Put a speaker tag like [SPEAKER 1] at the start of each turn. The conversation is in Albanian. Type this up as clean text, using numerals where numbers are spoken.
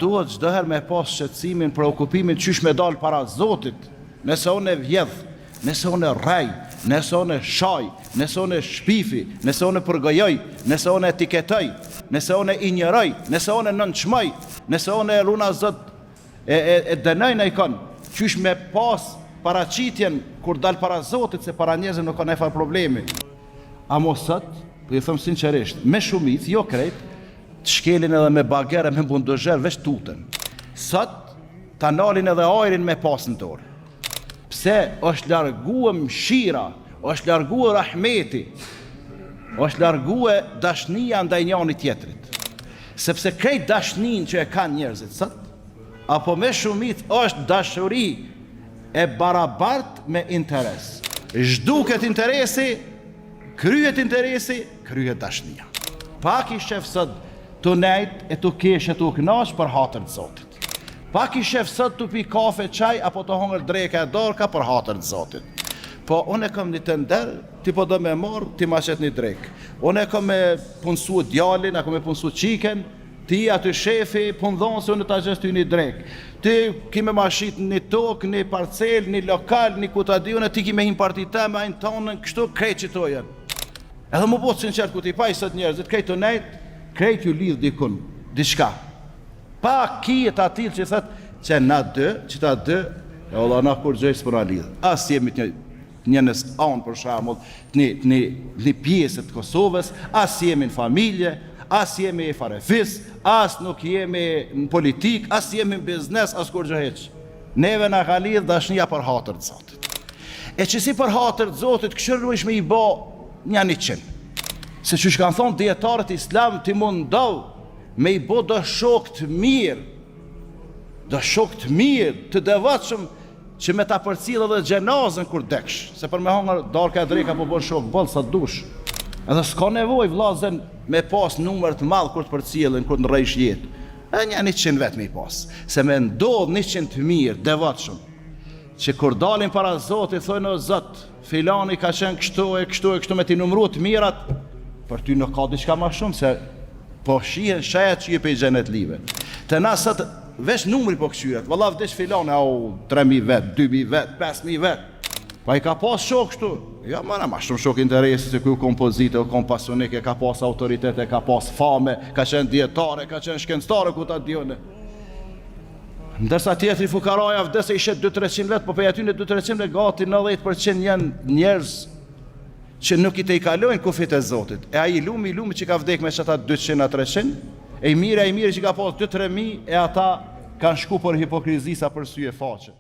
[SPEAKER 1] Duhet çdo herë me pas shqetësimin, preokupimin çysh me dal para Zotit. Nëse unë vjedh, nëse unë rrej, nëse unë shaj, nëse unë shpifi, nëse unë përgojoj, nëse unë etiketoj, nëse unë injoroj, nëse unë nënçmoj, nëse unë runa Zot e dënoj në ikon, çysh me pas paraqitjen kur dal para Zotit se para njerëzve nuk ka nefar problemi. A mos sot, po i them sinqerisht, me shumicë, jo krejt, të shkelin edhe me bagere, me bundozher, veç tuten. Sot, ta nalin edhe ajrin me pas në dorë. Pse është largue mshira, është largue rahmeti, është largue dashnia ndaj njëri tjetrit. Sepse krejt dashnin që e kanë njerëzit sot, apo me shumicë është dashuri e barabart me interes. Zhduket interesi, kryet dashnia. Pak i shef sot të nejt e të kesh e të knash për hatër të Zotit. Pak i shef sot të pi kafe, qaj, apo të hongër dreke e dorka për hatër të Zotit. Po, unë e kam një të ndër, ti po do me marë, ti ma qet një drek. Unë e kam me punësu djalin, e kam me punësu qiken, ti aty shefi, punëdhonë se unë ta gjesh ty një drek. Ti ki me mashit një tokë, një parcel, një lokal, një kutadion, e ti ki me him partita, me ajnë tonën, kështu krejt që tojen. Edhe mu po të sinqert ku ti pa i sot njerëzit, krejt të nejt, krejt ju lidh dikun, diçka. Pa kijet atil që thët që na dë, që ta dë, e Allah na kur gjejës për na lidh. As jemi një nës anë për shamull, një pjesët Kosovës, as jemi në familje, as jemi e farefis, as nuk jemi në politik, as jemi në biznes, as kur gjëheq. Neve na ka lidh dashnia për hatër të Zotit. E që si për hatër të Zotit, këshërru ishme i bo një 100. Se që kanë thonë djetarët islam, ti mundoh me i bo do shok të mirë, të devatshëm, që me ta përcjell edhe gjenazën kur deksh, se për me hongër darka e dreka po bon shok, boll sa dush. Edhe s'ka nevoj vllazën me pas numër të madh kur të përcjellin, kur të rrejsh jetë. E një 100 vetë me i pas, se me ndodh 100 të mirë, devatshëm, që kur dalin para Zotit, thojnë o Zot, filani ka qenë kështu me ti numru të mirat, për ty nuk ka diçka ma shumë, se po shihen shajet që je pe i gjenet live. Të na sot, vesh numri po këshyret, valla vdesh filane, 3.000 vet, 2.000 vet, 5.000 vet. Pa i ka pas shok kështu. Ja, ma shumë shok interesi, se kuj kompozite, o kompasionike, ka pas autoritete, ka pas fame, ka qenë djetare, ka qenë shkencëtare, ku ta djone. Ndërsa tjetri fukaraja vdese ishe 200-300 let, po pe aty në 200-300 let, gati 90% janë njerëz që nuk i te i kalojnë kufit e Zotit. E aji lumi që ka vdek me qëta 200-300, e i mire që ka pas 2-3 mijë, e ata kanë shku për hipokrizisa për syje faqe.